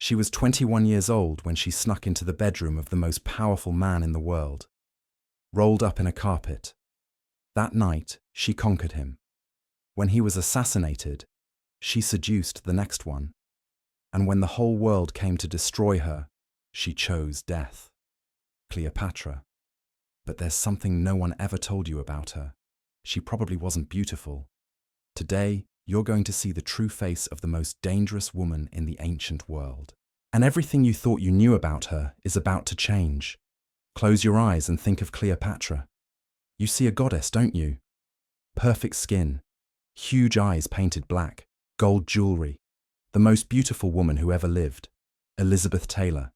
She was 21 years old when she snuck into the bedroom of the most powerful man in the world, rolled up in a carpet. That night, she conquered him. When he was assassinated, she seduced the next one. And when the whole world came to destroy her, she chose death. Cleopatra. But there's something no one ever told you about her. She probably wasn't beautiful. Today, you're going to see the true face of the most dangerous woman in the ancient world. And everything you thought you knew about her is about to change. Close your eyes and think of Cleopatra. You see a goddess, don't you? Perfect skin, huge eyes painted black, gold jewelry. The most beautiful woman who ever lived. Elizabeth Taylor,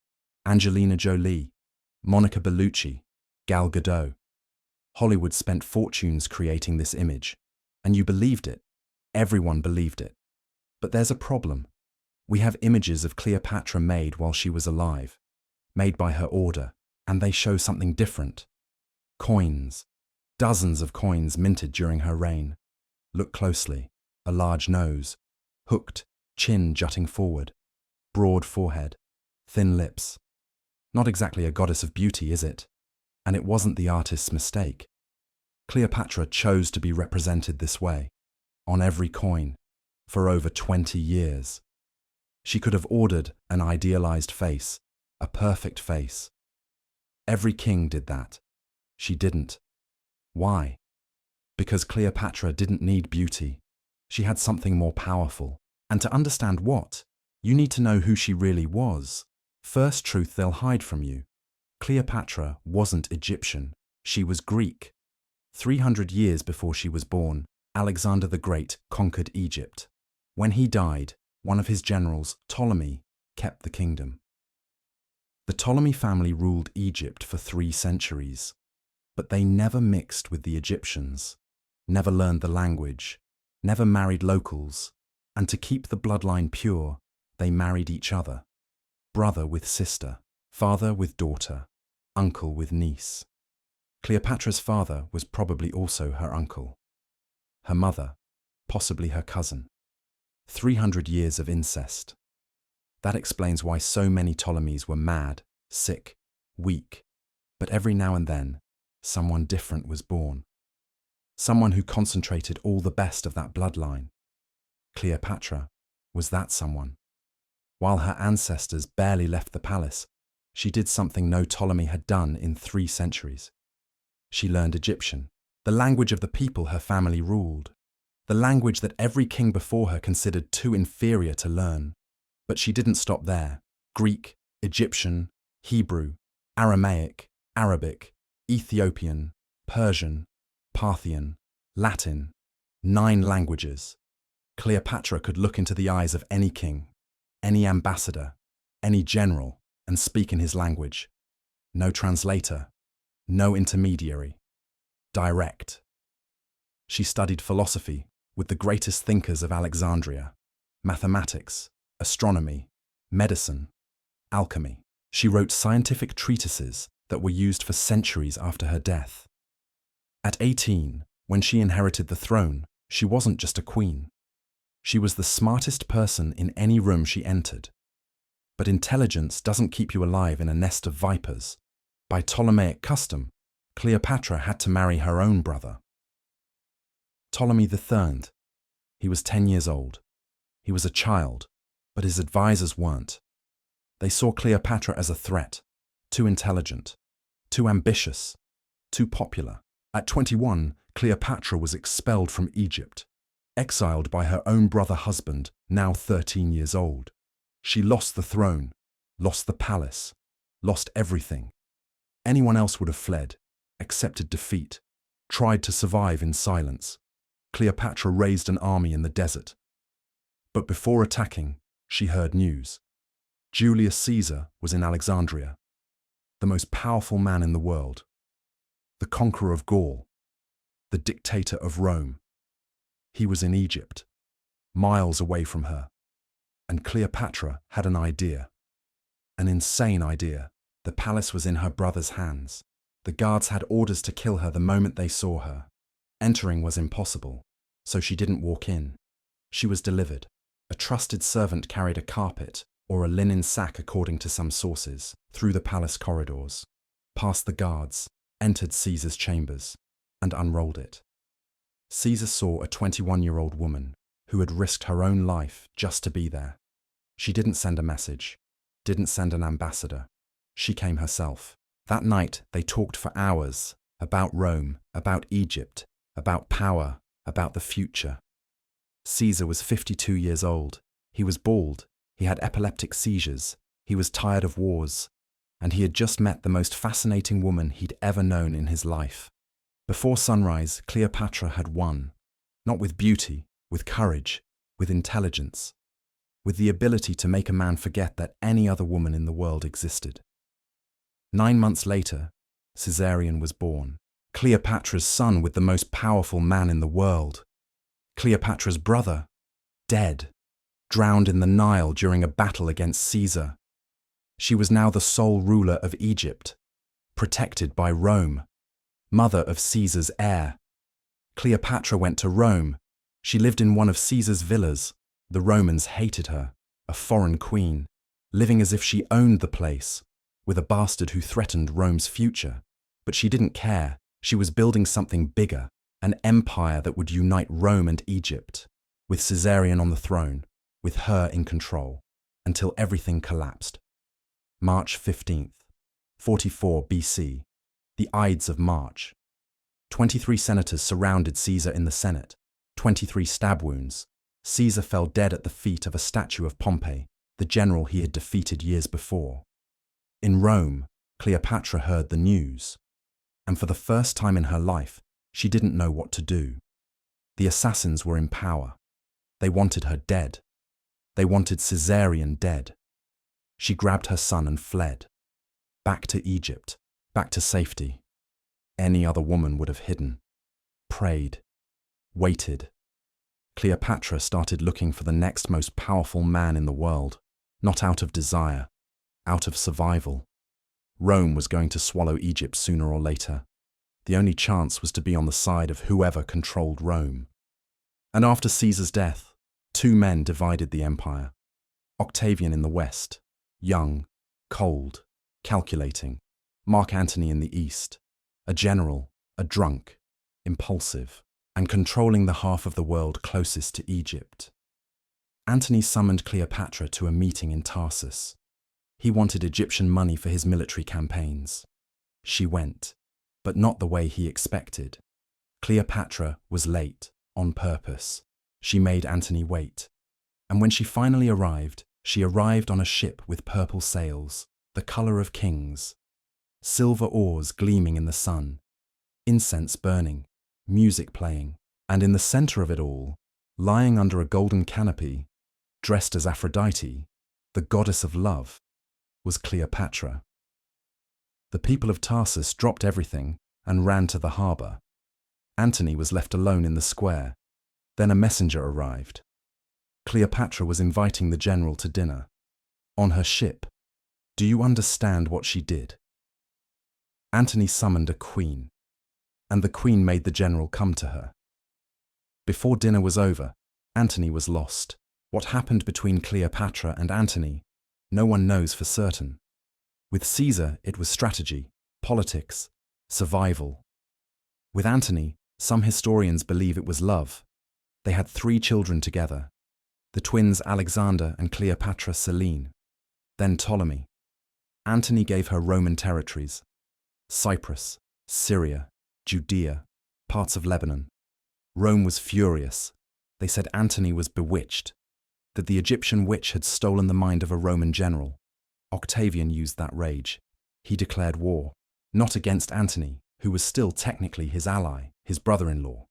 Angelina Jolie, Monica Bellucci, Gal Gadot. Hollywood spent fortunes creating this image, and you believed it. Everyone believed it. But there's a problem. We have images of Cleopatra made while she was alive, made by her order, and they show something different. Coins. Dozens of coins minted during her reign. Look closely. A large nose, hooked, chin jutting forward, broad forehead, thin lips. Not exactly a goddess of beauty, is it? And it wasn't the artist's mistake. Cleopatra chose to be represented this way, on every coin, for over 20 years. She could have ordered an idealized face, a perfect face. Every king did that. She didn't. Why? Because Cleopatra didn't need beauty. She had something more powerful. And to understand what, you need to know who she really was. First truth they'll hide from you. Cleopatra wasn't Egyptian. She was Greek. 300 years before she was born, Alexander the Great conquered Egypt. When he died, one of his generals, Ptolemy, kept the kingdom. The Ptolemy family ruled Egypt for 3 centuries, but they never mixed with the Egyptians, never learned the language, never married locals, and to keep the bloodline pure, they married each other. Brother with sister, father with daughter, uncle with niece. Cleopatra's father was probably also her uncle. Her mother, possibly her cousin. 300 years of incest. That explains why so many Ptolemies were mad, sick, weak. But every now and then, someone different was born. Someone who concentrated all the best of that bloodline. Cleopatra was that someone. While her ancestors barely left the palace, she did something no Ptolemy had done in 3 centuries. She learned Egyptian, the language of the people her family ruled, the language that every king before her considered too inferior to learn. But she didn't stop there. Greek, Egyptian, Hebrew, Aramaic, Arabic, Ethiopian, Persian, Parthian, Latin, 9 languages. Cleopatra could look into the eyes of any king, any ambassador, any general, and speak in his language. No translator, no intermediary. Direct. She studied philosophy with the greatest thinkers of Alexandria, mathematics, astronomy, medicine, alchemy. She wrote scientific treatises that were used for centuries after her death. At 18, when she inherited the throne, she wasn't just a queen. She was the smartest person in any room she entered. But intelligence doesn't keep you alive in a nest of vipers. By Ptolemaic custom, Cleopatra had to marry her own brother. Ptolemy III. He was 10 years old. He was a child, but his advisors weren't. They saw Cleopatra as a threat, too intelligent, too ambitious, too popular. At 21, Cleopatra was expelled from Egypt, exiled by her own brother-husband, now 13 years old. She lost the throne, lost the palace, lost everything. Anyone else would have fled, accepted defeat, tried to survive in silence. Cleopatra raised an army in the desert. But before attacking, she heard news. Julius Caesar was in Alexandria, the most powerful man in the world, the conqueror of Gaul, the dictator of Rome. He was in Egypt, miles away from her. And Cleopatra had an idea. An insane idea. The palace was in her brother's hands. The guards had orders to kill her the moment they saw her. Entering was impossible, so she didn't walk in. She was delivered. A trusted servant carried a carpet, or a linen sack according to some sources, through the palace corridors, past the guards, entered Caesar's chambers, and unrolled it. Caesar saw a 21-year-old woman who had risked her own life just to be there. She didn't send a message, didn't send an ambassador. She came herself. That night, they talked for hours about Rome, about Egypt, about power, about the future. Caesar was 52 years old. He was bald. He had epileptic seizures. He was tired of wars. And he had just met the most fascinating woman he'd ever known in his life. Before sunrise, Cleopatra had won. Not with beauty, with courage, with intelligence, with the ability to make a man forget that any other woman in the world existed. 9 months later, Caesarion was born. Cleopatra's son with the most powerful man in the world. Cleopatra's brother, dead, drowned in the Nile during a battle against Caesar. She was now the sole ruler of Egypt, protected by Rome, mother of Caesar's heir. Cleopatra went to Rome. She lived in one of Caesar's villas. The Romans hated her, a foreign queen, living as if she owned the place, with a bastard who threatened Rome's future. But she didn't care. She was building something bigger, an empire that would unite Rome and Egypt, with Caesarion on the throne, with her in control, until everything collapsed. March 15th, 44 BC, the Ides of March. 23 senators surrounded Caesar in the Senate, 23 stab wounds. Caesar fell dead at the feet of a statue of Pompey, the general he had defeated years before. In Rome, Cleopatra heard the news, and for the first time in her life, she didn't know what to do. The assassins were in power. They wanted her dead. They wanted Caesarion dead. She grabbed her son and fled. Back to Egypt, back to safety. Any other woman would have hidden, prayed, waited. Cleopatra started looking for the next most powerful man in the world, not out of desire, out of survival. Rome was going to swallow Egypt sooner or later. The only chance was to be on the side of whoever controlled Rome. And after Caesar's death, 2 men divided the empire. Octavian in the west, young, cold, calculating. Mark Antony in the east, a general, a drunk, impulsive, and controlling the half of the world closest to Egypt. Antony summoned Cleopatra to a meeting in Tarsus. He wanted Egyptian money for his military campaigns. She went, but not the way he expected. Cleopatra was late, on purpose. She made Antony wait. And when she finally arrived, she arrived on a ship with purple sails, the color of kings. Silver oars gleaming in the sun, incense burning, music playing, and in the center of it all, lying under a golden canopy, dressed as Aphrodite, the goddess of love, was Cleopatra. The people of Tarsus dropped everything and ran to the harbor. Antony was left alone in the square. Then a messenger arrived. Cleopatra was inviting the general to dinner. On her ship. Do you understand what she did? Antony summoned a queen, and the queen made the general come to her. Before dinner was over, Antony was lost. What happened between Cleopatra and Antony, no one knows for certain. With Caesar, it was strategy, politics, survival. With Antony, some historians believe it was love. They had 3 children together, the twins Alexander and Cleopatra Selene, then Ptolemy. Antony gave her Roman territories, Cyprus, Syria, Judea, parts of Lebanon. Rome was furious. They said Antony was bewitched, that the Egyptian witch had stolen the mind of a Roman general. Octavian used that rage. He declared war, not against Antony, who was still technically his ally, his brother-in-law.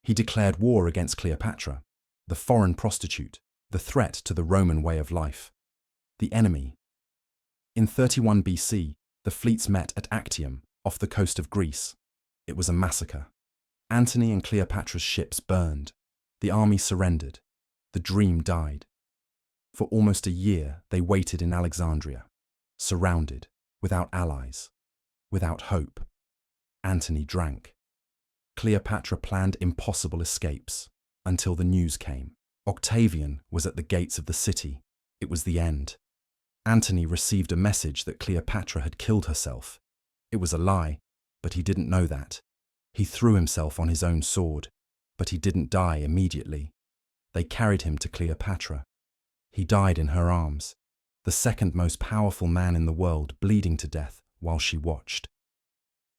He declared war against Cleopatra, the foreign prostitute, the threat to the Roman way of life, the enemy. In 31 BC, the fleets met at Actium, off the coast of Greece. It was a massacre. Antony and Cleopatra's ships burned. The army surrendered. The dream died. For almost a year, they waited in Alexandria, surrounded, without allies, without hope. Antony drank. Cleopatra planned impossible escapes, until the news came. Octavian was at the gates of the city. It was the end. Antony received a message that Cleopatra had killed herself. It was a lie, but he didn't know that. He threw himself on his own sword, but he didn't die immediately. They carried him to Cleopatra. He died in her arms, the second most powerful man in the world, bleeding to death while she watched.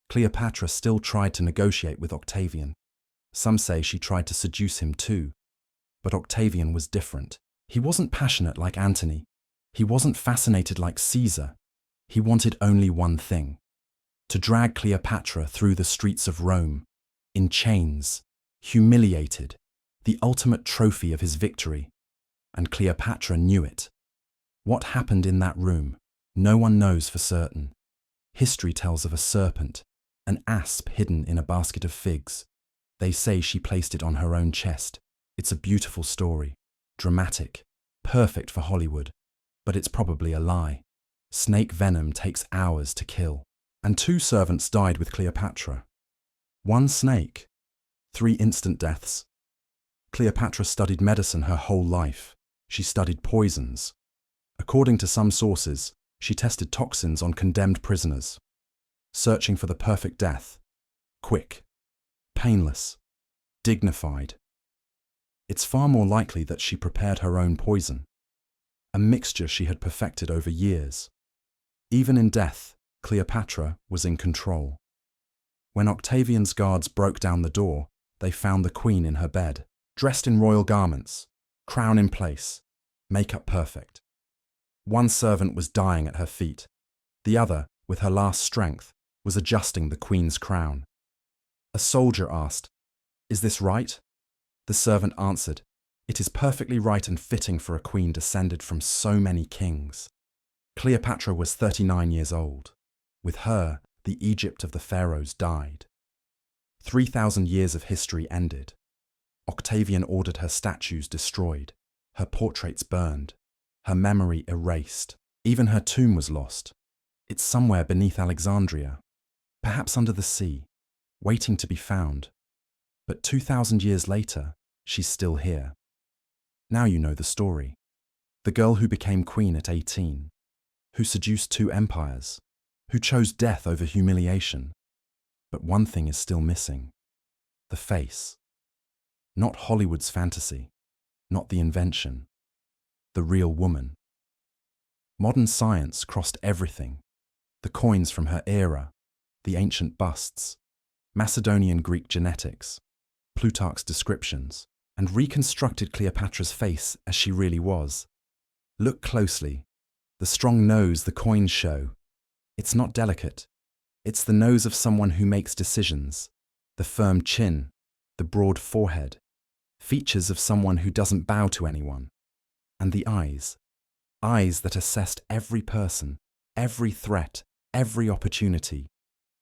Cleopatra still tried to negotiate with Octavian. Some say she tried to seduce him too. But Octavian was different. He wasn't passionate like Antony. He wasn't fascinated like Caesar. He wanted only one thing: to drag Cleopatra through the streets of Rome, in chains, humiliated, the ultimate trophy of his victory. And Cleopatra knew it. What happened in that room, no one knows for certain. History tells of a serpent, an asp hidden in a basket of figs. They say she placed it on her own chest. It's a beautiful story, dramatic, perfect for Hollywood, but it's probably a lie. Snake venom takes hours to kill. And 2 servants died with Cleopatra. 1 snake, 3 instant deaths. Cleopatra studied medicine her whole life. She studied poisons. According to some sources, she tested toxins on condemned prisoners, searching for the perfect death. Quick, painless, dignified. It's far more likely that she prepared her own poison, a mixture she had perfected over years. Even in death, Cleopatra was in control. When Octavian's guards broke down the door, they found the queen in her bed, dressed in royal garments, crown in place, makeup perfect. 1 servant was dying at her feet. The other, with her last strength, was adjusting the queen's crown. A soldier asked, "Is this right?" The servant answered, "It is perfectly right and fitting for a queen descended from so many kings." Cleopatra was 39 years old. With her, the Egypt of the pharaohs died. 3,000 years of history ended. Octavian ordered her statues destroyed, her portraits burned, her memory erased. Even her tomb was lost. It's somewhere beneath Alexandria, perhaps under the sea, waiting to be found. But 2,000 years later, she's still here. Now you know the story. The girl who became queen at 18, who seduced 2 empires, who chose death over humiliation. But one thing is still missing: the face. Not Hollywood's fantasy, not the invention, the real woman. Modern science crossed everything: the coins from her era, the ancient busts, Macedonian Greek genetics, Plutarch's descriptions, and reconstructed Cleopatra's face as she really was. Look closely. The strong nose the coins show. It's not delicate. It's the nose of someone who makes decisions. The firm chin, the broad forehead, features of someone who doesn't bow to anyone. And the eyes that assessed every person, every threat, every opportunity.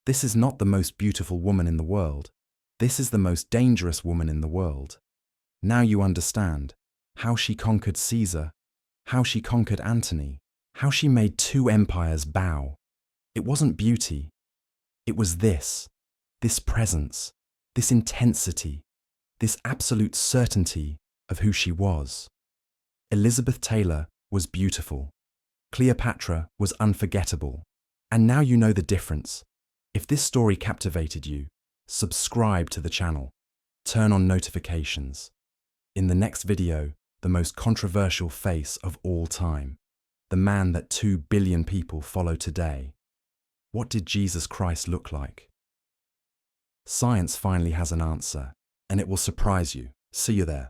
This is not the most beautiful woman in the world. This is the most dangerous woman in the world. Now you understand how she conquered Caesar, how she conquered Antony, how she made 2 empires bow. It wasn't beauty. It was this presence, this intensity, this absolute certainty of who she was. Elizabeth Taylor was beautiful. Cleopatra was unforgettable. And now you know the difference. If this story captivated you, subscribe to the channel. Turn on notifications. In the next video, the most controversial face of all time. The man that 2 billion people follow today. What did Jesus Christ look like? Science finally has an answer, and it will surprise you. See you there.